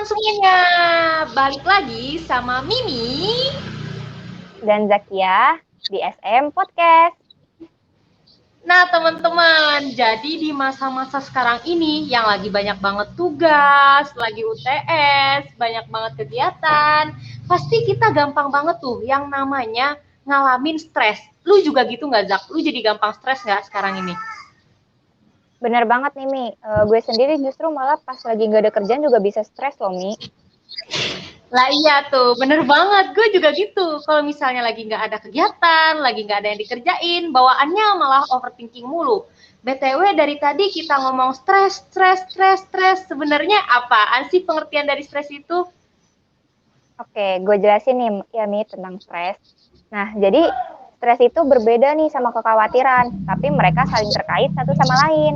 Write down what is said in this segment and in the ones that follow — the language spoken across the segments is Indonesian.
semuanya, balik lagi sama Mimi dan Zakia di SM Podcast. Nah teman-teman, jadi di masa-masa sekarang ini yang lagi banyak banget tugas, lagi UTS, banyak banget kegiatan, pasti kita gampang banget tuh yang namanya ngalamin stres. Lu juga gitu nggak, Zak? Lu jadi gampang stres nggak sekarang ini? Bener banget nih, Mi. Gue sendiri justru malah pas lagi nggak ada kerjaan juga bisa stres loh, Mi. Lah iya tuh, bener banget. Gue juga gitu. Kalau misalnya lagi nggak ada kegiatan, lagi nggak ada yang dikerjain, bawaannya malah overthinking mulu. BTW dari tadi kita ngomong stres. Sebenarnya apaan sih pengertian dari stres itu? Oke, gue jelasin nih ya, Mi, tentang stres. Nah, jadi stres itu berbeda nih sama kekhawatiran, tapi mereka saling terkait satu sama lain.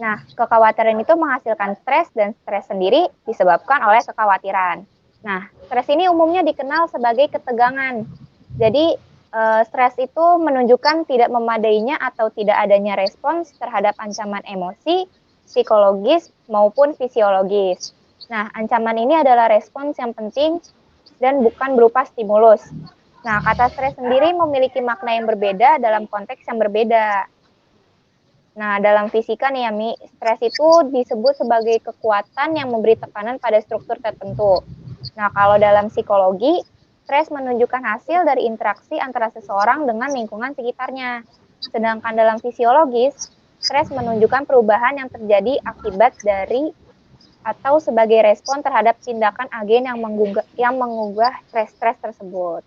Nah, kekhawatiran itu menghasilkan stres dan stres sendiri disebabkan oleh kekhawatiran. Nah, stres ini umumnya dikenal sebagai ketegangan. Jadi, stres itu menunjukkan tidak memadainya atau tidak adanya respons terhadap ancaman emosi, psikologis, maupun fisiologis. Nah, ancaman ini adalah respons yang penting dan bukan berupa stimulus. Nah, kata stres sendiri memiliki makna yang berbeda dalam konteks yang berbeda. Nah, dalam fisika nih ya, Mi, stres itu disebut sebagai kekuatan yang memberi tekanan pada struktur tertentu. Nah, kalau dalam psikologi, stres menunjukkan hasil dari interaksi antara seseorang dengan lingkungan sekitarnya. Sedangkan dalam fisiologis, stres menunjukkan perubahan yang terjadi akibat dari atau sebagai respon terhadap tindakan agen yang mengubah stres tersebut.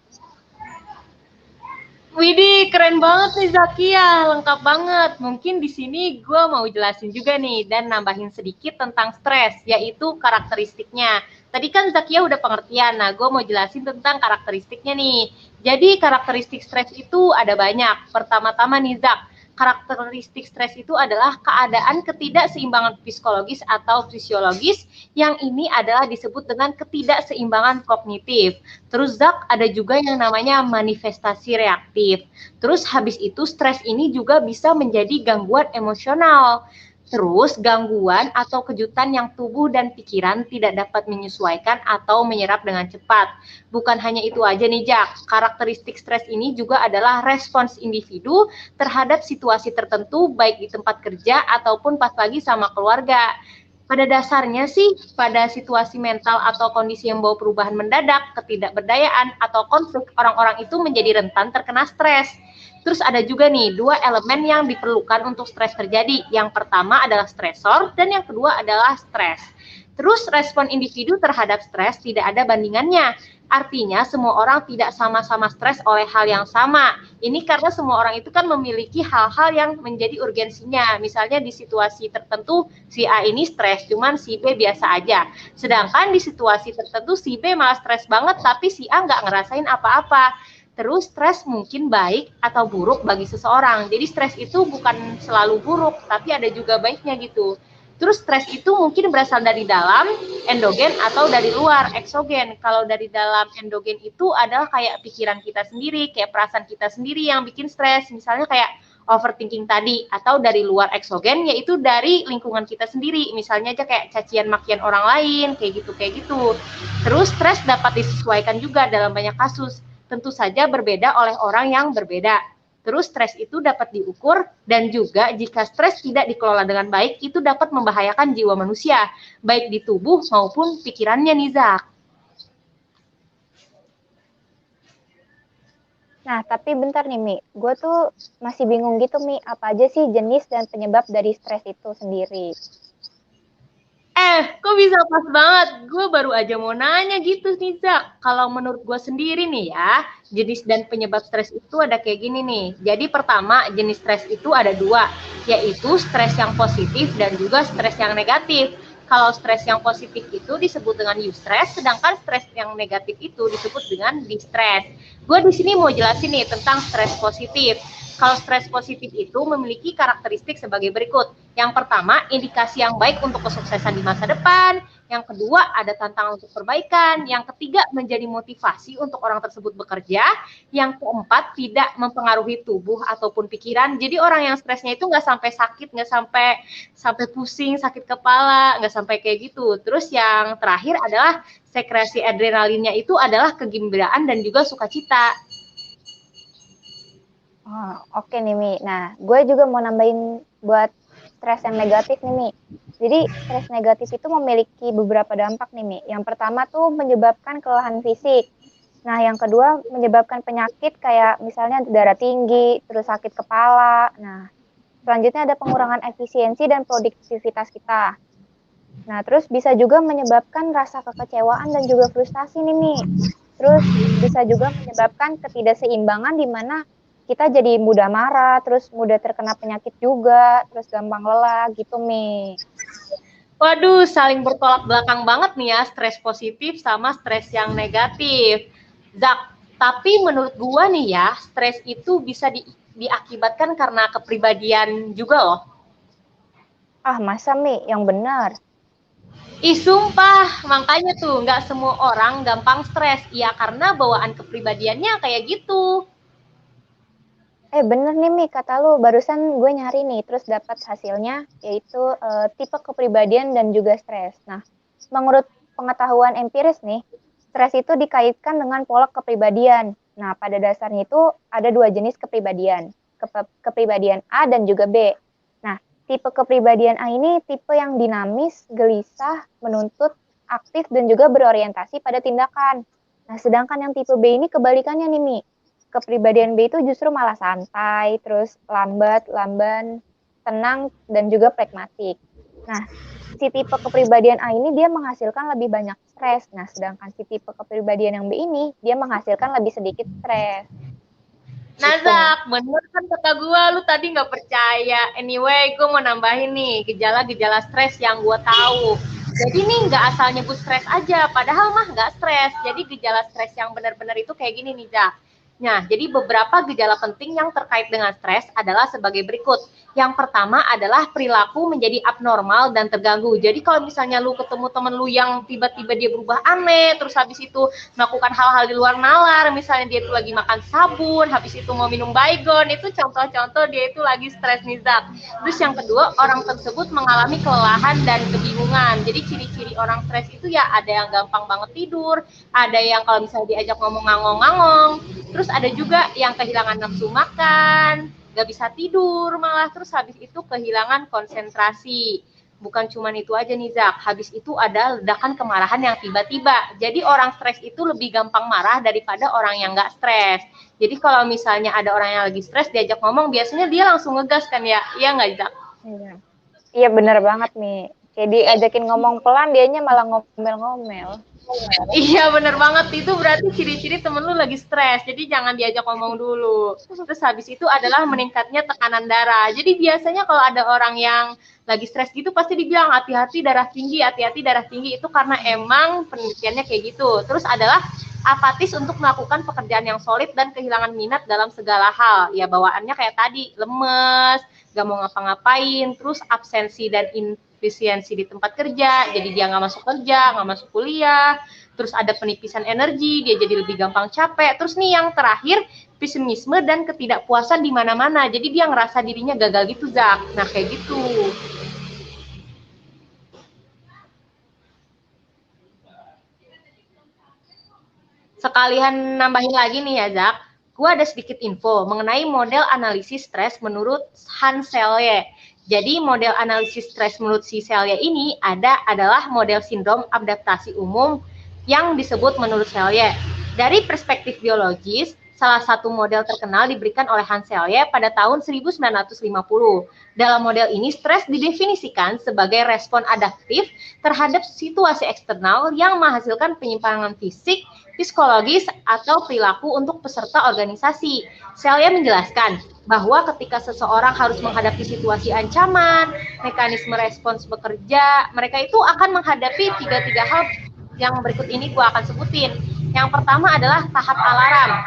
Widih, keren banget nih Zakia, lengkap banget. Mungkin di sini gue mau jelasin juga nih dan nambahin sedikit tentang stres, yaitu karakteristiknya. Tadi kan Zakia udah pengertian, nah gue mau jelasin tentang karakteristiknya nih. Jadi karakteristik stres itu ada banyak. Pertama-tama nih Zak, karakteristik stres itu adalah keadaan ketidakseimbangan psikologis atau fisiologis yang ini adalah disebut dengan ketidakseimbangan kognitif. Terus Zak, ada juga yang namanya manifestasi reaktif. Terus habis itu stres ini juga bisa menjadi gangguan emosional. Terus gangguan atau kejutan yang tubuh dan pikiran tidak dapat menyesuaikan atau menyerap dengan cepat. Bukan hanya itu aja nih Jak, karakteristik stres ini juga adalah respons individu terhadap situasi tertentu baik di tempat kerja ataupun pas lagi sama keluarga. Pada dasarnya sih, pada situasi mental atau kondisi yang membawa perubahan mendadak, ketidakberdayaan, atau konflik, orang-orang itu menjadi rentan terkena stres. Terus ada juga nih, dua elemen yang diperlukan untuk stres terjadi. Yang pertama adalah stresor, dan yang kedua adalah stres. Terus respon individu terhadap stres tidak ada bandingannya. Artinya semua orang tidak sama-sama stres oleh hal yang sama. Ini karena semua orang itu kan memiliki hal-hal yang menjadi urgensinya. Misalnya di situasi tertentu si A ini stres, cuman si B biasa aja. Sedangkan di situasi tertentu si B malah stres banget, tapi si A nggak ngerasain apa-apa. Terus stres mungkin baik atau buruk bagi seseorang. Jadi stres itu bukan selalu buruk, tapi ada juga baiknya gitu. Terus stres itu mungkin berasal dari dalam, endogen, atau dari luar, eksogen. Kalau dari dalam endogen itu adalah kayak pikiran kita sendiri, kayak perasaan kita sendiri yang bikin stres. Misalnya kayak overthinking tadi, atau dari luar eksogen, yaitu dari lingkungan kita sendiri. Misalnya aja kayak cacian makian orang lain, kayak gitu. Terus stres dapat disesuaikan juga dalam banyak kasus. Tentu saja berbeda oleh orang yang berbeda. Terus stres itu dapat diukur dan juga jika stres tidak dikelola dengan baik itu dapat membahayakan jiwa manusia, baik di tubuh maupun pikirannya nih Zak. Nah, tapi bentar nih, Mi. Gue tuh masih bingung gitu, Mi. Apa aja sih jenis dan penyebab dari stres itu sendiri? Kok bisa pas banget? Gue baru aja mau nanya gitu nih, Zak. Kalau menurut gue sendiri nih ya, jenis dan penyebab stres itu ada kayak gini nih. Jadi pertama, jenis stres itu ada dua, yaitu stres yang positif dan juga stres yang negatif. Kalau stres yang positif itu disebut dengan eustress, sedangkan stres yang negatif itu disebut dengan distress. Gue di sini mau jelasin nih tentang stres positif. Kalau stres positif itu memiliki karakteristik sebagai berikut. Yang pertama, indikasi yang baik untuk kesuksesan di masa depan. Yang kedua, ada tantangan untuk perbaikan. Yang ketiga, menjadi motivasi untuk orang tersebut bekerja. Yang keempat, tidak mempengaruhi tubuh ataupun pikiran. Jadi orang yang stresnya itu nggak sampai sakit, nggak sampai pusing, sakit kepala, nggak sampai kayak gitu. Terus yang terakhir adalah sekresi adrenalinnya itu adalah kegembiraan dan juga sukacita. Oh, oke nih, Mi. Nah, gue juga mau nambahin buat stres yang negatif nih, Mi. Jadi, stres negatif itu memiliki beberapa dampak nih, Mi. Yang pertama tuh menyebabkan kelelahan fisik. Nah, yang kedua menyebabkan penyakit kayak misalnya darah tinggi, terus sakit kepala. Nah, selanjutnya ada pengurangan efisiensi dan produktivitas kita. Nah, terus bisa juga menyebabkan rasa kekecewaan dan juga frustasi nih, Mi. Terus bisa juga menyebabkan ketidakseimbangan di mana kita jadi mudah marah, terus mudah terkena penyakit juga, terus gampang lelah gitu, Mi. Waduh, saling bertolak belakang banget nih ya, stres positif sama stres yang negatif. Zak, tapi menurut gua nih ya, stres itu bisa diakibatkan karena kepribadian juga loh. Ah, masa, Mi? Yang benar? Ih, sumpah, makanya tuh nggak semua orang gampang stres. Ya karena bawaan kepribadiannya kayak gitu. Bener nih, Mi, kata lu. Barusan gue nyari nih, terus dapat hasilnya, yaitu tipe kepribadian dan juga stres. Nah, menurut pengetahuan empiris nih, stres itu dikaitkan dengan pola kepribadian. Nah, pada dasarnya itu ada dua jenis kepribadian, kepribadian A dan juga B. Nah, tipe kepribadian A ini tipe yang dinamis, gelisah, menuntut, aktif, dan juga berorientasi pada tindakan. Nah, sedangkan yang tipe B ini kebalikannya nih, Mi. Kepribadian B itu justru malah santai, terus lamban, tenang, dan juga pragmatik. Nah, si tipe kepribadian A ini dia menghasilkan lebih banyak stres. Nah, sedangkan si tipe kepribadian yang B ini dia menghasilkan lebih sedikit stres. Nazak, bener kan kata gue, lu tadi nggak percaya. Anyway, gue mau nambahin nih gejala-gejala stres yang gue tahu. Jadi nih nggak asal nyebut stres aja, padahal mah nggak stres. Jadi gejala stres yang benar-benar itu kayak gini nih, Zak. Nah, jadi beberapa gejala penting yang terkait dengan stres adalah sebagai berikut. Yang pertama adalah perilaku menjadi abnormal dan terganggu. Jadi kalau misalnya lu ketemu temen lu yang tiba-tiba dia berubah aneh, terus habis itu melakukan hal-hal di luar nalar, misalnya dia itu lagi makan sabun, habis itu mau minum baygon, itu contoh-contoh dia itu lagi stres nih, Zak. Terus yang kedua, orang tersebut mengalami kelelahan dan kebingungan. Jadi ciri-ciri orang stres itu ya ada yang gampang banget tidur, ada yang kalau misalnya diajak ngomong ngangong-ngangong, terus ada juga yang kehilangan nafsu makan, gak bisa tidur malah, terus habis itu kehilangan konsentrasi. Bukan cuma itu aja nih, Zak, habis itu ada ledakan kemarahan yang tiba-tiba. Jadi orang stres itu lebih gampang marah daripada orang yang gak stres. Jadi kalau misalnya ada orang yang lagi stres diajak ngomong, biasanya dia langsung ngegas kan ya, iya nggak, Zak? Iya bener banget nih. Kayak diajakin ngomong pelan, dianya malah ngomel-ngomel. Iya bener banget, itu berarti ciri-ciri temen lu lagi stres, jadi jangan diajak ngomong dulu. Terus habis itu adalah meningkatnya tekanan darah. Jadi biasanya kalau ada orang yang lagi stres gitu pasti dibilang hati-hati darah tinggi, itu karena emang penelitiannya kayak gitu. Terus adalah apatis untuk melakukan pekerjaan yang solid dan kehilangan minat dalam segala hal. Ya bawaannya kayak tadi, lemes, gak mau ngapa-ngapain, terus absensi dan efisiensi di tempat kerja, jadi dia nggak masuk kerja, nggak masuk kuliah, terus ada penipisan energi, dia jadi lebih gampang capek, terus nih yang terakhir, pesimisme dan ketidakpuasan di mana-mana, jadi dia ngerasa dirinya gagal gitu, Zak. Nah, kayak gitu. Sekalian nambahin lagi nih ya, Zak, gue ada sedikit info mengenai model analisis stres menurut Hans Selye. Jadi model analisis stres menurut si Selye ini adalah model sindrom adaptasi umum yang disebut menurut Selye. Dari perspektif biologis, salah satu model terkenal diberikan oleh Hans Selye pada tahun 1950. Dalam model ini, stres didefinisikan sebagai respon adaptif terhadap situasi eksternal yang menghasilkan penyimpangan fisik, psikologis, atau perilaku untuk peserta organisasi. Selye menjelaskan bahwa ketika seseorang harus menghadapi situasi ancaman, mekanisme respons bekerja, mereka itu akan menghadapi tiga hal yang berikut ini gue akan sebutin. Yang pertama adalah tahap alarm.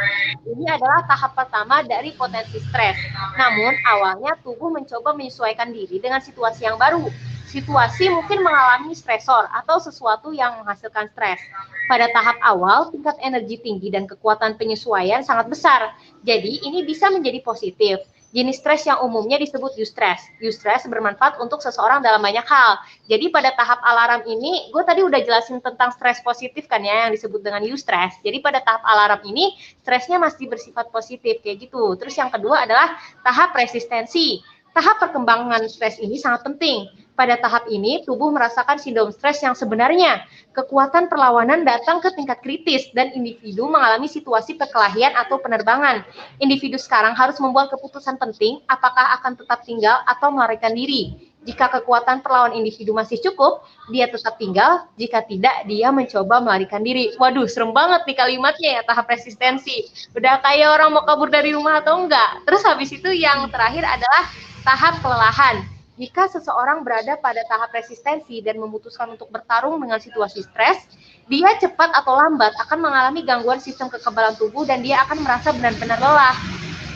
Ini adalah tahap pertama dari potensi stres. Namun awalnya tubuh mencoba menyesuaikan diri dengan situasi yang baru. Situasi mungkin mengalami stresor atau sesuatu yang menghasilkan stres. Pada tahap awal, tingkat energi tinggi dan kekuatan penyesuaian sangat besar. Jadi, ini bisa menjadi positif. Jenis stres yang umumnya disebut eustress. Eustress bermanfaat untuk seseorang dalam banyak hal. Jadi pada tahap alarm ini, gue tadi udah jelasin tentang stres positif kan ya, yang disebut dengan eustress. Jadi pada tahap alarm ini, stresnya masih bersifat positif kayak gitu. Terus yang kedua adalah tahap resistensi. Tahap perkembangan stres ini sangat penting. Pada tahap ini, tubuh merasakan sindrom stres yang sebenarnya. Kekuatan perlawanan datang ke tingkat kritis dan individu mengalami situasi perkelahian atau penerbangan. Individu sekarang harus membuat keputusan penting apakah akan tetap tinggal atau melarikan diri. Jika kekuatan perlawan individu masih cukup, dia tetap tinggal. Jika tidak, dia mencoba melarikan diri. Waduh, serem banget nih kalimatnya ya, tahap resistensi. Udah kayak orang mau kabur dari rumah atau enggak. Terus habis itu yang terakhir adalah tahap kelelahan. Jika seseorang berada pada tahap resistensi dan memutuskan untuk bertarung dengan situasi stres, dia cepat atau lambat akan mengalami gangguan sistem kekebalan tubuh dan dia akan merasa benar-benar lelah.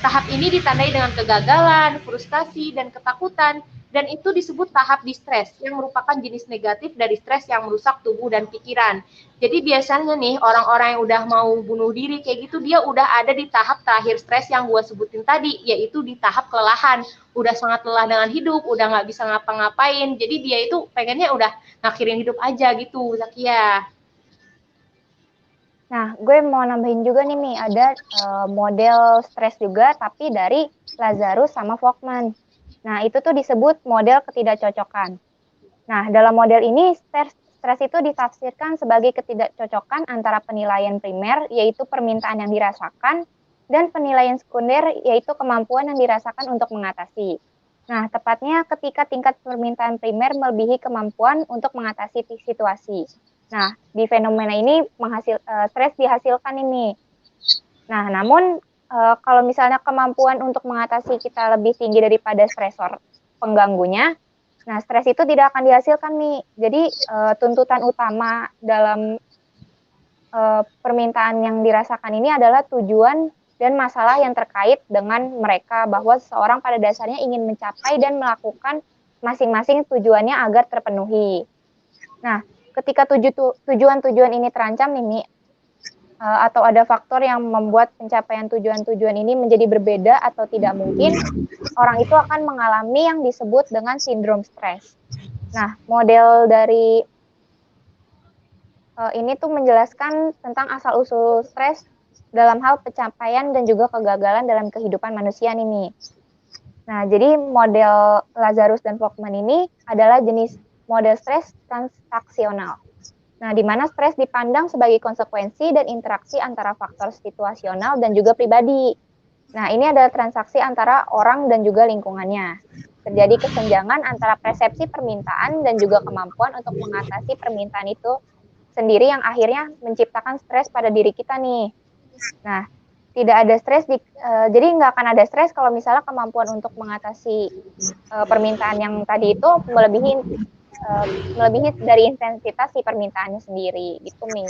Tahap ini ditandai dengan kegagalan, frustasi, dan ketakutan, dan itu disebut tahap distres, yang merupakan jenis negatif dari stres yang merusak tubuh dan pikiran. Jadi biasanya nih, orang-orang yang udah mau bunuh diri kayak gitu, dia udah ada di tahap terakhir stres yang gue sebutin tadi, yaitu di tahap kelelahan. Udah sangat lelah dengan hidup, udah nggak bisa ngapa-ngapain, jadi dia itu pengennya udah ngakhirin hidup aja gitu, Zakia. Nah, gue mau nambahin juga nih, Mi, ada model stres juga, tapi dari Lazarus sama Volkmann. Nah, itu tuh disebut model ketidakcocokan. Nah, dalam model ini, stres itu ditafsirkan sebagai ketidakcocokan antara penilaian primer, yaitu permintaan yang dirasakan, dan penilaian sekunder, yaitu kemampuan yang dirasakan untuk mengatasi. Nah, tepatnya ketika tingkat permintaan primer melebihi kemampuan untuk mengatasi situasi. Nah, di fenomena ini stres dihasilkan ini. Nah, namun kalau misalnya kemampuan untuk mengatasi kita lebih tinggi daripada stresor pengganggunya, nah stres itu tidak akan dihasilkan nih. Jadi tuntutan utama dalam permintaan yang dirasakan ini adalah tujuan dan masalah yang terkait dengan mereka, bahwa seseorang pada dasarnya ingin mencapai dan melakukan masing-masing tujuannya agar terpenuhi. Nah, ketika tujuan-tujuan ini terancam nih, atau ada faktor yang membuat pencapaian tujuan-tujuan ini menjadi berbeda atau tidak mungkin, orang itu akan mengalami yang disebut dengan sindrom stres. Nah, model dari ini tuh menjelaskan tentang asal-usul stres dalam hal pencapaian dan juga kegagalan dalam kehidupan manusia nih. Nah, jadi model Lazarus dan Volkmann ini adalah jenis model stres transaksional. Nah, di mana stres dipandang sebagai konsekuensi dan interaksi antara faktor situasional dan juga pribadi. Nah, ini adalah transaksi antara orang dan juga lingkungannya. Terjadi kesenjangan antara persepsi permintaan dan juga kemampuan untuk mengatasi permintaan itu sendiri yang akhirnya menciptakan stres pada diri kita nih. Nah, tidak ada stres, jadi nggak akan ada stres kalau misalnya kemampuan untuk mengatasi permintaan yang tadi itu melebihi dari intensitas si permintaannya sendiri, gitu, Mi.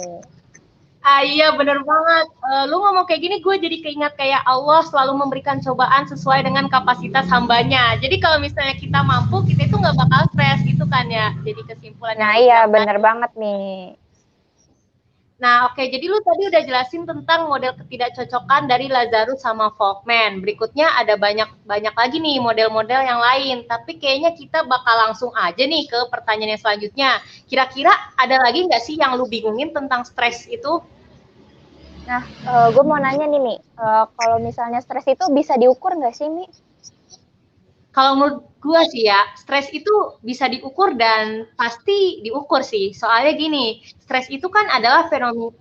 Iya bener banget. Lu ngomong kayak gini, gue jadi keingat kayak Allah selalu memberikan cobaan sesuai dengan kapasitas hambanya. Jadi kalau misalnya kita mampu, kita itu nggak bakal stres gitu kan ya. Jadi kesimpulannya. Nah iya bener banget nih. Nah, oke, jadi lu tadi udah jelasin tentang model ketidakcocokan dari Lazarus sama Volkmann. Berikutnya ada banyak lagi nih model-model yang lain, tapi kayaknya kita bakal langsung aja nih ke pertanyaan yang selanjutnya. Kira-kira ada lagi nggak sih yang lu bingungin tentang stres itu? Nah, gue mau nanya nih, Mi, kalau misalnya stres itu bisa diukur nggak sih, Mi? Kalau menurut gue sih ya, stres itu bisa diukur dan pasti diukur sih. Soalnya gini, stres itu kan adalah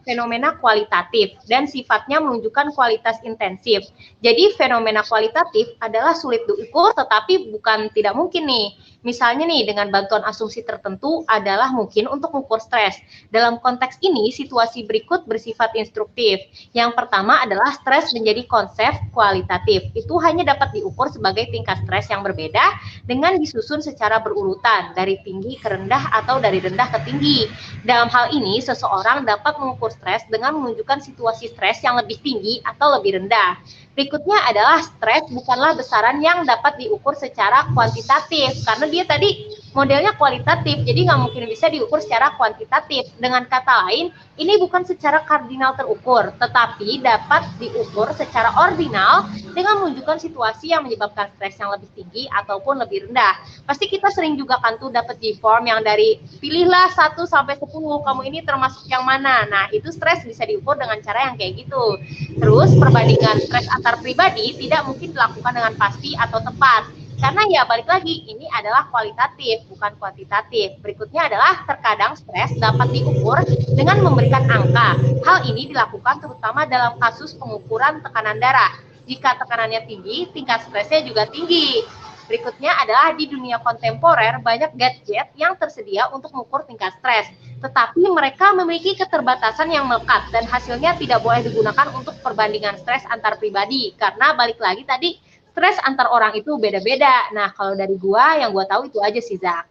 fenomena kualitatif dan sifatnya menunjukkan kualitas intensif. Jadi fenomena kualitatif adalah sulit diukur tetapi bukan tidak mungkin nih. Misalnya nih, dengan bantuan asumsi tertentu adalah mungkin untuk mengukur stres. Dalam konteks ini, situasi berikut bersifat instruktif. Yang pertama adalah stres menjadi konsep kualitatif. Itu hanya dapat diukur sebagai tingkat stres yang berbeda dengan disusun secara berurutan, dari tinggi ke rendah atau dari rendah ke tinggi. Dalam hal ini, seseorang dapat mengukur stres dengan menunjukkan situasi stres yang lebih tinggi atau lebih rendah. Berikutnya adalah stres bukanlah besaran yang dapat diukur secara kuantitatif, karena dia tadi modelnya kualitatif, jadi nggak mungkin bisa diukur secara kuantitatif. Dengan kata lain, ini bukan secara kardinal terukur, tetapi dapat diukur secara ordinal dengan menunjukkan situasi yang menyebabkan stres yang lebih tinggi ataupun lebih rendah. Pasti kita sering juga kan tuh dapat G-form yang dari pilihlah 1 sampai 10, kamu ini termasuk yang mana. Nah, itu stres bisa diukur dengan cara yang kayak gitu. Terus perbandingan stres antar pribadi tidak mungkin dilakukan dengan pasti atau tepat. Karena ya balik lagi, ini adalah kualitatif, bukan kuantitatif. Berikutnya adalah terkadang stres dapat diukur dengan memberikan angka. Hal ini dilakukan terutama dalam kasus pengukuran tekanan darah. Jika tekanannya tinggi, tingkat stresnya juga tinggi. Berikutnya adalah di dunia kontemporer banyak gadget yang tersedia untuk mengukur tingkat stres. Tetapi mereka memiliki keterbatasan yang melekat dan hasilnya tidak boleh digunakan untuk perbandingan stres antar pribadi. Karena balik lagi tadi, stres antar orang itu beda-beda. Nah, kalau dari gua, yang gua tahu itu aja sih, Zak.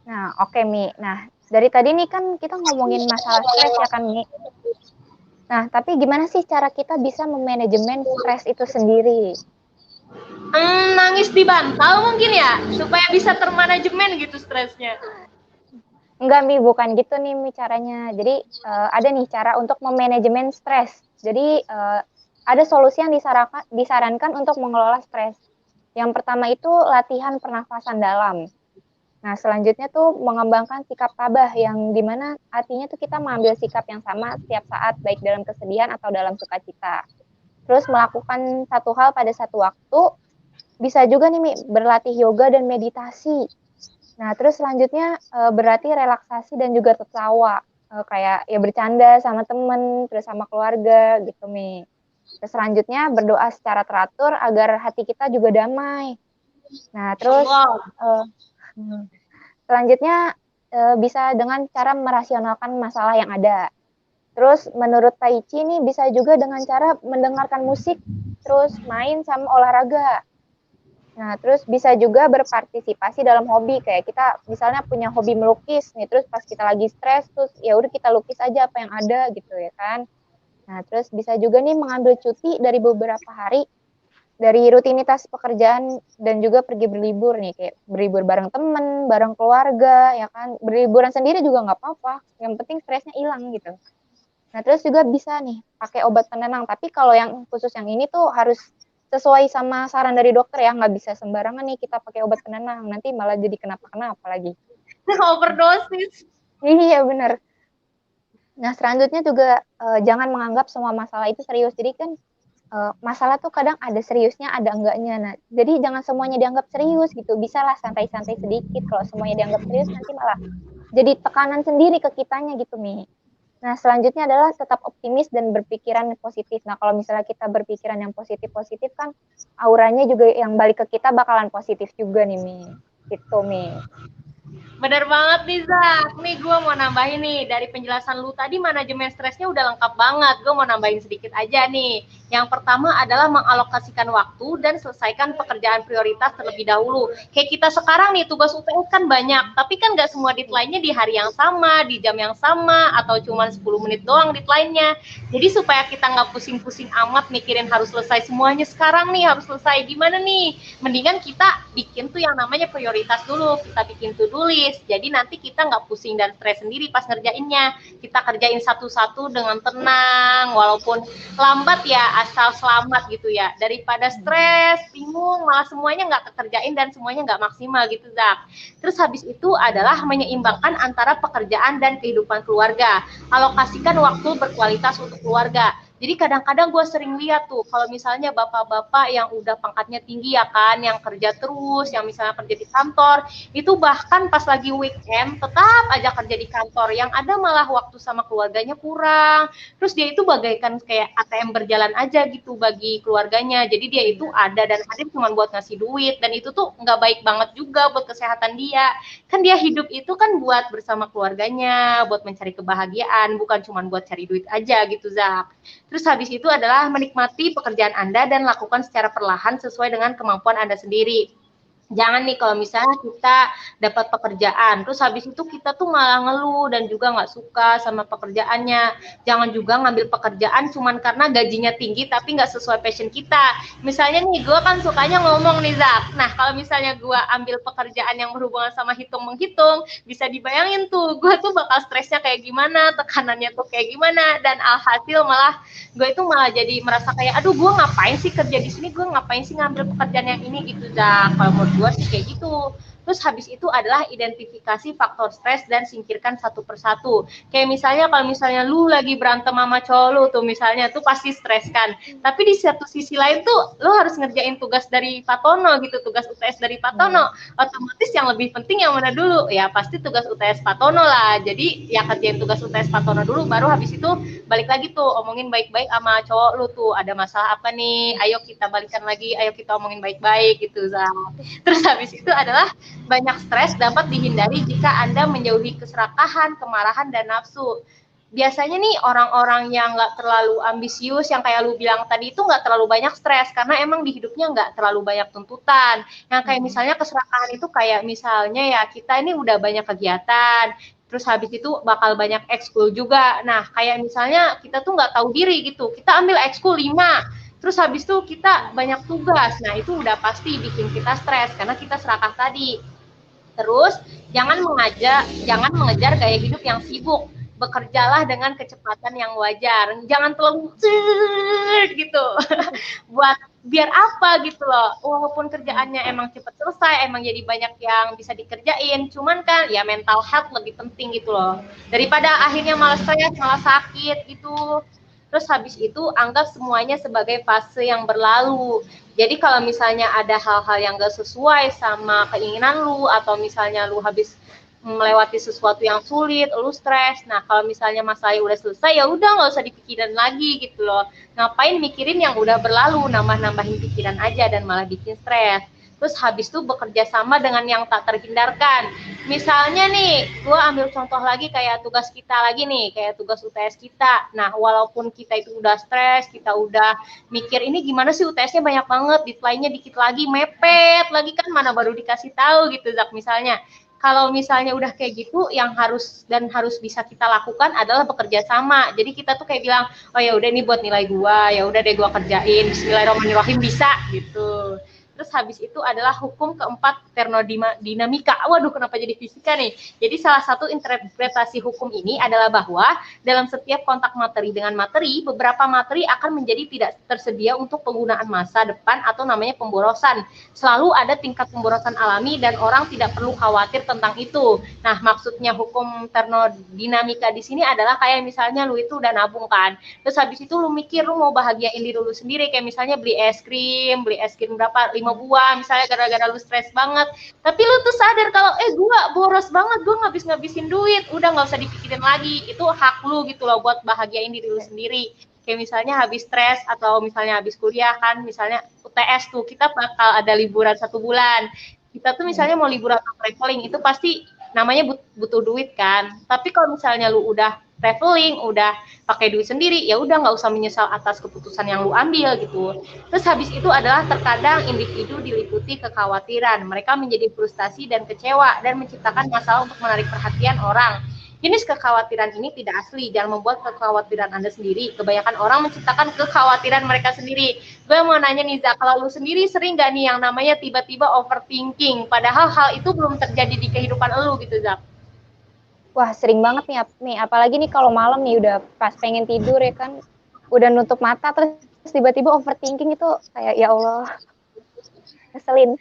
Nah, oke, Mi. Nah, dari tadi nih kan kita ngomongin masalah stres ya kan, Mi. Nah, tapi gimana sih cara kita bisa memanajemen stres itu sendiri? Nangis di bantal mungkin ya, supaya bisa termanajemen gitu stresnya. Enggak, Mi, bukan gitu nih, Mi, caranya. Jadi, ada nih cara untuk memanajemen stres. Jadi, ada solusi yang disarankan untuk mengelola stres. Yang pertama itu latihan pernafasan dalam. Nah, selanjutnya tuh mengembangkan sikap tabah yang dimana artinya tuh kita mengambil sikap yang sama setiap saat, baik dalam kesedihan atau dalam sukacita. Terus melakukan satu hal pada satu waktu, bisa juga nih, Mi, berlatih yoga dan meditasi. Nah, terus selanjutnya berarti relaksasi dan juga tertawa. Kayak ya bercanda sama temen, terus sama keluarga gitu, Mi. Terus selanjutnya berdoa secara teratur agar hati kita juga damai. Nah, terus selanjutnya bisa dengan cara merasionalkan masalah yang ada. Terus menurut Tai Chi nih bisa juga dengan cara mendengarkan musik, terus main sama olahraga. Nah, terus bisa juga berpartisipasi dalam hobi, kayak kita misalnya punya hobi melukis nih, terus pas kita lagi stres, terus ya udah kita lukis aja apa yang ada gitu ya kan. Nah, terus bisa juga nih mengambil cuti dari beberapa hari dari rutinitas pekerjaan dan juga pergi berlibur nih, kayak berlibur bareng temen, bareng keluarga, ya kan. Berliburan sendiri juga nggak apa-apa, yang penting stresnya hilang gitu. Nah, terus juga bisa nih pakai obat penenang, tapi kalau yang khusus yang ini tuh harus sesuai sama saran dari dokter ya, nggak bisa sembarangan nih kita pakai obat penenang, nanti malah jadi kenapa-kenapa lagi. Overdosis. Iya, bener. Nah, selanjutnya juga jangan menganggap semua masalah itu serius. Jadi kan masalah tuh kadang ada seriusnya, ada enggaknya. Nah, jadi jangan semuanya dianggap serius gitu. Bisa lah santai-santai sedikit. Kalau semuanya dianggap serius, nanti malah jadi tekanan sendiri ke kitanya gitu, Mi. Nah, selanjutnya adalah tetap optimis dan berpikiran positif. Nah, kalau misalnya kita berpikiran yang positif-positif kan, auranya juga yang balik ke kita bakalan positif juga nih, Mi. Gitu, Mi. Bener banget nih, Zak. Nih gue mau nambahin nih, dari penjelasan lu tadi manajemen stresnya udah lengkap banget. Gue mau nambahin sedikit aja nih. Yang pertama adalah mengalokasikan waktu dan selesaikan pekerjaan prioritas terlebih dahulu. Kayak kita sekarang nih, tugas UTS kan banyak, tapi kan gak semua deadline-nya di hari yang sama, di jam yang sama, atau cuma 10 menit doang deadline-nya. Jadi supaya kita gak pusing-pusing amat mikirin harus selesai semuanya sekarang nih, harus selesai gimana nih. Mendingan kita bikin tuh yang namanya prioritas dulu, kita bikin to-do list. Jadi nanti kita nggak pusing dan stres sendiri pas ngerjainnya. Kita kerjain satu-satu dengan tenang, walaupun lambat ya, asal selamat gitu ya. Daripada stres, bingung, malah semuanya nggak kekerjain dan semuanya nggak maksimal gitu, Zak. Terus habis itu adalah menyeimbangkan antara pekerjaan dan kehidupan keluarga. Alokasikan waktu berkualitas untuk keluarga. Jadi kadang-kadang gue sering lihat tuh, kalau misalnya bapak-bapak yang udah pangkatnya tinggi ya kan, yang kerja terus, yang misalnya kerja di kantor, itu bahkan pas lagi weekend tetap aja kerja di kantor, yang ada malah waktu sama keluarganya kurang. Terus dia itu bagaikan kayak ATM berjalan aja gitu bagi keluarganya. Jadi dia itu ada dan hadir cuma buat ngasih duit, dan itu tuh nggak baik banget juga buat kesehatan dia. Kan dia hidup itu kan buat bersama keluarganya, buat mencari kebahagiaan, bukan cuma buat cari duit aja gitu, Zak. Terus habis itu adalah menikmati pekerjaan Anda dan lakukan secara perlahan sesuai dengan kemampuan Anda sendiri. Jangan nih kalau misalnya kita dapat pekerjaan, terus habis itu kita tuh malah ngeluh dan juga nggak suka sama pekerjaannya. Jangan juga ngambil pekerjaan cuman karena gajinya tinggi tapi nggak sesuai passion kita. Misalnya nih, gue kan sukanya ngomong nih, Zak. Nah, kalau misalnya gue ambil pekerjaan yang berhubungan sama hitung-menghitung, bisa dibayangin tuh, gue tuh bakal stresnya kayak gimana, tekanannya tuh kayak gimana, dan alhasil malah gue itu malah jadi merasa kayak aduh gue ngapain sih kerja di sini, gue ngapain sih ngambil pekerjaan yang ini gitu. Zak, kalau menurut gue sih kayak gitu. Terus habis itu adalah identifikasi faktor stres dan singkirkan satu persatu. Kayak misalnya kalau misalnya lu lagi berantem sama cowok lu tuh misalnya tuh pasti stres kan. Tapi di satu sisi lain tuh lu harus ngerjain tugas dari Pak Tono gitu, tugas UTS dari Pak Tono. Otomatis yang lebih penting yang mana dulu? Ya pasti tugas UTS Pak Tono lah. Jadi ya kerjain tugas UTS Pak Tono dulu, baru habis itu balik lagi tuh omongin baik-baik sama cowok lu tuh, ada masalah apa nih, ayo kita balikan lagi, ayo kita omongin baik-baik gitu. Terus habis itu adalah banyak stres dapat dihindari jika Anda menjauhi keserakahan, kemarahan, dan nafsu. Biasanya nih orang-orang yang nggak terlalu ambisius, yang kayak lu bilang tadi itu nggak terlalu banyak stres, karena emang di hidupnya nggak terlalu banyak tuntutan. Yang kayak misalnya keserakahan itu kayak misalnya ya kita ini udah banyak kegiatan, terus habis itu bakal banyak ekskul juga. Nah, kayak misalnya kita tuh nggak tahu diri gitu, kita ambil ekskul 5, terus habis itu kita banyak tugas. Nah, itu udah pasti bikin kita stres karena kita serakah tadi. Terus jangan mengejar gaya hidup yang sibuk. Bekerjalah dengan kecepatan yang wajar. Jangan terlalu gitu. Buat biar apa gitu loh. Walaupun kerjaannya emang cepat selesai, emang jadi banyak yang bisa dikerjain, cuman kan ya mental health lebih penting gitu loh. Daripada akhirnya malah stres, malah sakit gitu. Terus habis itu anggap semuanya sebagai fase yang berlalu. Jadi kalau misalnya ada hal-hal yang gak sesuai sama keinginan lu, atau misalnya lu habis melewati sesuatu yang sulit, lu stres. Nah, kalau misalnya masalahnya udah selesai, ya udah nggak usah dipikirin lagi gitu loh. Ngapain mikirin yang udah berlalu, nambah-nambahin pikiran aja dan malah bikin stres. Terus habis itu bekerja sama dengan yang tak terhindarkan. Misalnya nih, gue ambil contoh lagi kayak tugas kita lagi nih, kayak tugas UTS kita. Nah, walaupun kita itu udah stres, kita udah mikir ini gimana sih UTS-nya banyak banget, deadline-nya dikit lagi, mepet lagi kan, mana baru dikasih tahu gitu, Zak, misalnya. Kalau misalnya udah kayak gitu, yang harus bisa kita lakukan adalah bekerja sama. Jadi kita tuh kayak bilang, oh ya udah nih buat nilai gua, ya udah deh gua kerjain, Bismillahirrahmanirrahim, bisa gitu. Terus habis itu adalah hukum keempat, termodinamika. Waduh, kenapa jadi fisika nih? Jadi salah satu interpretasi hukum ini adalah bahwa dalam setiap kontak materi dengan materi, beberapa materi akan menjadi tidak tersedia untuk penggunaan masa depan atau namanya pemborosan. Selalu ada tingkat pemborosan alami dan orang tidak perlu khawatir tentang itu. Nah, maksudnya hukum termodinamika di sini adalah kayak misalnya lu itu udah nabung kan, terus habis itu lu mikir lu mau bahagiain diri lu sendiri, kayak misalnya beli es krim berapa, 5 buah misalnya, gara-gara lu stres banget. Tapi lu tuh sadar kalau gue boros banget, gue ngabis-ngabisin duit, udah nggak usah dipikirin lagi, itu hak lu gitu loh buat bahagiain diri lu sendiri. Kayak misalnya habis stres atau misalnya habis kuliah kan, misalnya UTS tuh kita bakal ada liburan 1 bulan. Kita tuh misalnya mau liburan atau traveling, itu pasti namanya butuh duit kan. Tapi kalau misalnya lu udah traveling, udah pakai duit sendiri, ya udah nggak usah menyesal atas keputusan yang lu ambil gitu. Terus habis itu adalah terkadang individu diliputi kekhawatiran, mereka menjadi frustasi dan kecewa dan menciptakan masalah untuk menarik perhatian orang. Jenis kekhawatiran ini tidak asli, jangan membuat kekhawatiran Anda sendiri. Kebanyakan orang menciptakan kekhawatiran mereka sendiri. Gue mau nanya nih, Zak, kalau lu sendiri sering gak nih yang namanya tiba-tiba overthinking, padahal hal itu belum terjadi di kehidupan lu gitu, Zak? Wah, sering banget nih, apalagi nih kalau malam nih udah pas pengen tidur ya kan, udah nutup mata terus tiba-tiba overthinking itu kayak ya Allah, ngeselin.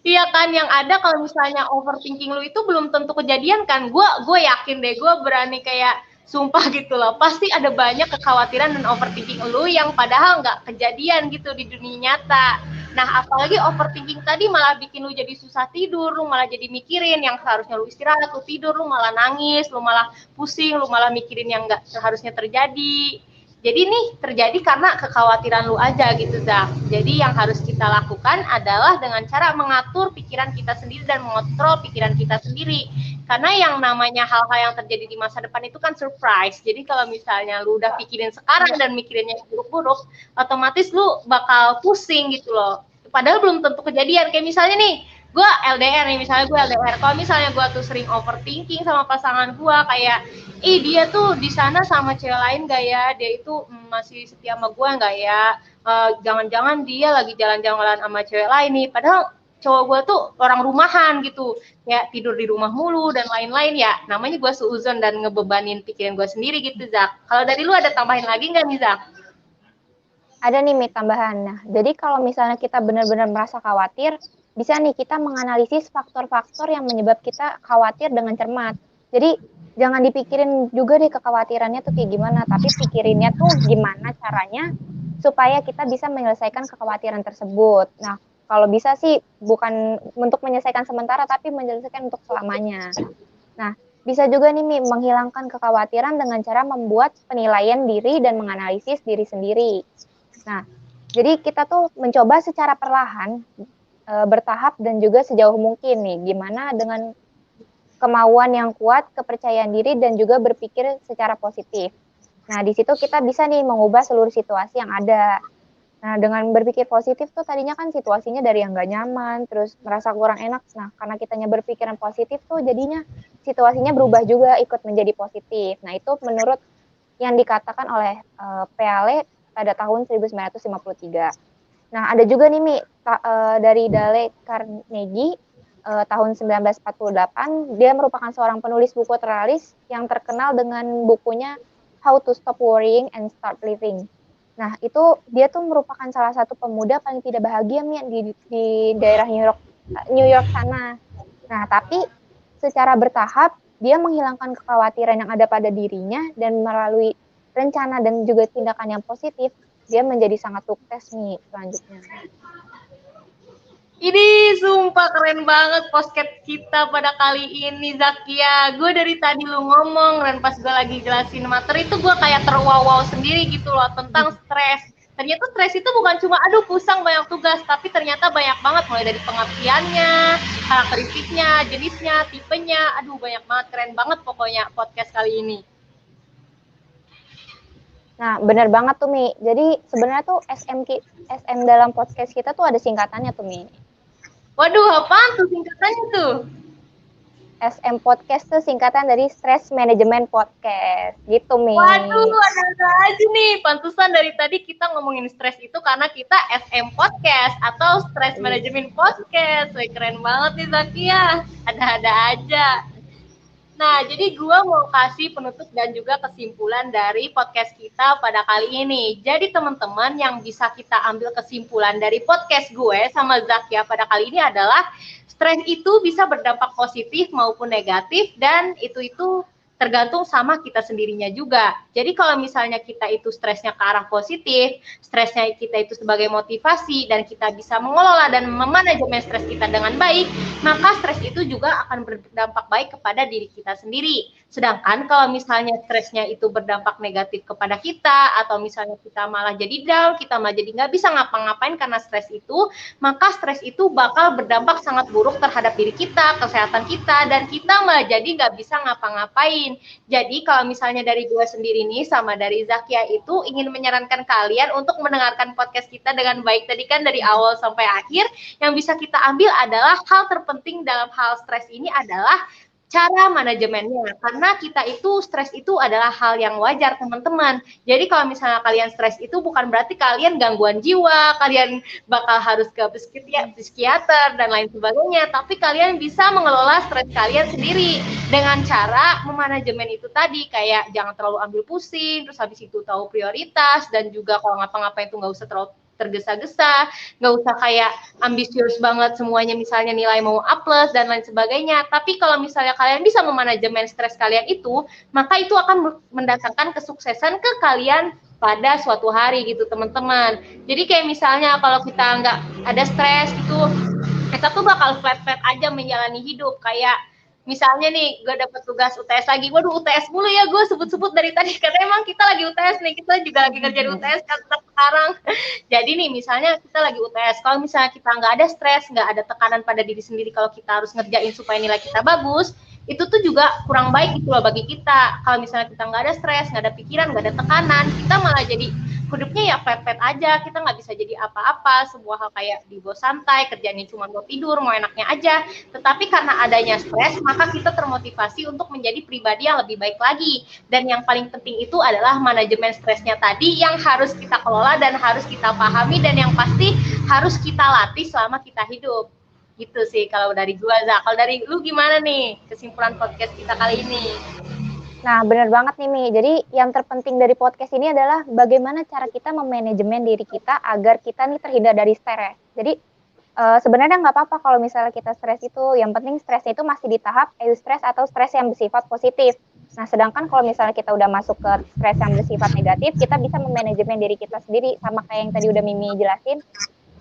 Iya kan, yang ada kalau misalnya overthinking lu itu belum tentu kejadian kan. Gue yakin deh, gue berani kayak sumpah gitu loh. Pasti ada banyak kekhawatiran dan overthinking lu yang padahal nggak kejadian gitu di dunia nyata. Nah, apalagi overthinking tadi malah bikin lu jadi susah tidur, lu malah jadi mikirin yang seharusnya lu istirahat, lu tidur, lu malah nangis, lu malah pusing, lu malah mikirin yang nggak seharusnya terjadi. Jadi nih terjadi karena kekhawatiran lu aja gitu, Zak. Jadi yang harus kita lakukan adalah dengan cara mengatur pikiran kita sendiri dan mengontrol pikiran kita sendiri. Karena yang namanya hal-hal yang terjadi di masa depan itu kan surprise. Jadi kalau misalnya lu udah pikirin sekarang dan mikirinnya buruk-buruk, otomatis lu bakal pusing gitu loh. padahal belum tentu kejadian. Kayak misalnya nih, gue LDR nih, misalnya gue LDR, kalau misalnya gue tuh sering overthinking sama pasangan gue, kayak dia tuh di sana sama cewek lain gak ya, dia itu masih setia sama gue gak ya, jangan-jangan dia lagi jalan-jalan sama cewek lain nih, padahal cowok gue tuh orang rumahan gitu, ya tidur di rumah mulu dan lain-lain, ya namanya gue suuzon dan ngebebanin pikiran gue sendiri gitu, Zak. Kalau dari lu ada tambahin lagi nggak nih, Zak? Ada nih tambahan. Nah, jadi kalau misalnya kita benar-benar merasa khawatir, bisa nih kita menganalisis faktor-faktor yang menyebab kita khawatir dengan cermat. Jadi jangan dipikirin juga deh kekhawatirannya tuh kayak gimana, tapi pikirinnya tuh gimana caranya supaya kita bisa menyelesaikan kekhawatiran tersebut. Nah, kalau bisa sih bukan untuk menyelesaikan sementara, tapi menyelesaikan untuk selamanya. Nah, bisa juga nih menghilangkan kekhawatiran dengan cara membuat penilaian diri dan menganalisis diri sendiri. Nah, jadi kita tuh mencoba secara perlahan, bertahap dan juga sejauh mungkin nih, gimana dengan kemauan yang kuat, kepercayaan diri, dan juga berpikir secara positif. Nah, di situ kita bisa nih mengubah seluruh situasi yang ada. Nah, dengan berpikir positif tuh tadinya kan situasinya dari yang gak nyaman, terus merasa kurang enak. Nah, karena kitanya berpikiran positif tuh jadinya situasinya berubah juga ikut menjadi positif. Nah, itu menurut yang dikatakan oleh Peale pada tahun 1953. Nah, ada juga nih dari Dale Carnegie tahun 1948, dia merupakan seorang penulis buku teralis yang terkenal dengan bukunya How to Stop Worrying and Start Living. Nah, itu dia tuh merupakan salah satu pemuda paling tidak bahagia di daerah New York sana. Nah, tapi secara bertahap dia menghilangkan kekhawatiran yang ada pada dirinya dan melalui rencana dan juga tindakan yang positif, dia menjadi sangat sukses nih selanjutnya. Ini sumpah keren banget podcast kita pada kali ini, Zakia. Gue dari tadi lu ngomong dan pas gue lagi jelasin materi itu gue kayak terwow-wow sendiri gitu loh tentang stres. Ternyata stres itu bukan cuma aduh pusing banyak tugas, tapi ternyata banyak banget mulai dari pengertiannya, karakteristiknya, jenisnya, tipenya. Aduh banyak banget, keren banget pokoknya podcast kali ini. Nah, benar banget tuh, Mi. Jadi sebenarnya tuh SM dalam podcast kita tuh ada singkatannya tuh, Mi. Waduh, apaan tuh singkatannya tuh? SM Podcast tuh singkatan dari Stress Management Podcast. Gitu, Mi. Waduh, ada aja nih. Pantusan dari tadi kita ngomongin stres itu karena kita SM Podcast atau Stress Management Podcast. Wih, keren banget nih, Zakia. Ada-ada aja. Nah, jadi gue mau kasih penutup dan juga kesimpulan dari podcast kita pada kali ini. Jadi teman-teman yang bisa kita ambil kesimpulan dari podcast gue sama Zakia pada kali ini adalah stres itu bisa berdampak positif maupun negatif dan itu tergantung sama kita sendirinya juga. Jadi kalau misalnya kita itu stresnya ke arah positif, stresnya kita itu sebagai motivasi dan kita bisa mengelola dan memanajemen stres kita dengan baik, maka stres itu juga akan berdampak baik kepada diri kita sendiri. Sedangkan kalau misalnya stresnya itu berdampak negatif kepada kita atau misalnya kita malah jadi down, kita malah jadi nggak bisa ngapa-ngapain karena stres itu, maka stres itu bakal berdampak sangat buruk terhadap diri kita, kesehatan kita, dan kita malah jadi nggak bisa ngapa-ngapain. Jadi kalau misalnya dari gue sendiri nih sama dari Zakia itu ingin menyarankan kalian untuk mendengarkan podcast kita dengan baik. Tadi kan dari awal sampai akhir yang bisa kita ambil adalah hal terpenting dalam hal stres ini adalah cara manajemennya, karena kita itu stres itu adalah hal yang wajar teman-teman. Jadi kalau misalnya kalian stres itu bukan berarti kalian gangguan jiwa, kalian bakal harus ke psikiater dan lain sebagainya, tapi kalian bisa mengelola stres kalian sendiri dengan cara memanajemen itu tadi, kayak jangan terlalu ambil pusing, terus habis itu tahu prioritas, dan juga kalau ngapa-ngapain itu nggak usah terlalu tergesa-gesa, nggak usah kayak ambisius banget semuanya, misalnya nilai mau A+ dan lain sebagainya. Tapi kalau misalnya kalian bisa memanajemen stres kalian itu, maka itu akan mendatangkan kesuksesan ke kalian pada suatu hari gitu teman-teman. Jadi kayak misalnya kalau kita nggak ada stres gitu, kita tuh bakal flat-flat aja menjalani hidup. Kayak misalnya nih, gue dapet tugas UTS lagi. Waduh, UTS mulu ya gue sebut-sebut dari tadi. Karena emang kita lagi UTS nih. Kita juga lagi ngerjain UTS kan sekarang. Jadi nih, misalnya kita lagi UTS. Kalau misalnya kita nggak ada stres, nggak ada tekanan pada diri sendiri kalau kita harus ngerjain supaya nilai kita bagus, itu tuh juga kurang baik gitu loh bagi kita. Kalau misalnya kita nggak ada stres, nggak ada pikiran, nggak ada tekanan, kita malah jadi hidupnya ya flat-flat aja, kita nggak bisa jadi apa-apa, semua hal kayak di bos santai, kerjanya cuma mau tidur, mau enaknya aja. Tetapi karena adanya stres, maka kita termotivasi untuk menjadi pribadi yang lebih baik lagi. Dan yang paling penting itu adalah manajemen stresnya tadi yang harus kita kelola dan harus kita pahami dan yang pasti harus kita latih selama kita hidup. Gitu sih kalau dari gua, Za. Kalau dari lu gimana nih kesimpulan podcast kita kali ini? Nah, benar banget nih, Mi. Jadi, yang terpenting dari podcast ini adalah bagaimana cara kita memanajemen diri kita agar kita nih terhindar dari stres. Jadi, sebenarnya nggak apa-apa kalau misalnya kita stres itu, yang penting stresnya itu masih di tahap eustress atau stres yang bersifat positif. Nah, sedangkan kalau misalnya kita udah masuk ke stres yang bersifat negatif, kita bisa memanajemen diri kita sendiri. Sama kayak yang tadi udah Mimi jelasin,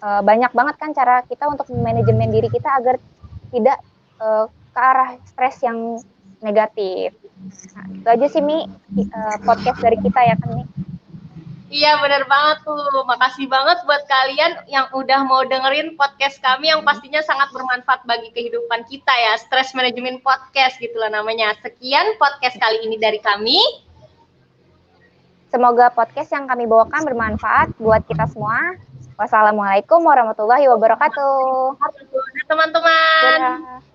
banyak banget kan cara kita untuk memanajemen diri kita agar tidak ke arah stres yang negatif. Nah, itu aja sih, Mi, podcast dari kita ya kan, Mi? Iya bener banget tuh. Makasih banget buat kalian yang udah mau dengerin podcast kami yang pastinya sangat bermanfaat bagi kehidupan kita ya. Stress Management Podcast gitulah namanya. Sekian podcast kali ini dari kami. Semoga podcast yang kami bawakan bermanfaat buat kita semua. Wassalamualaikum warahmatullahi wabarakatuh. Teman-teman. Dadah.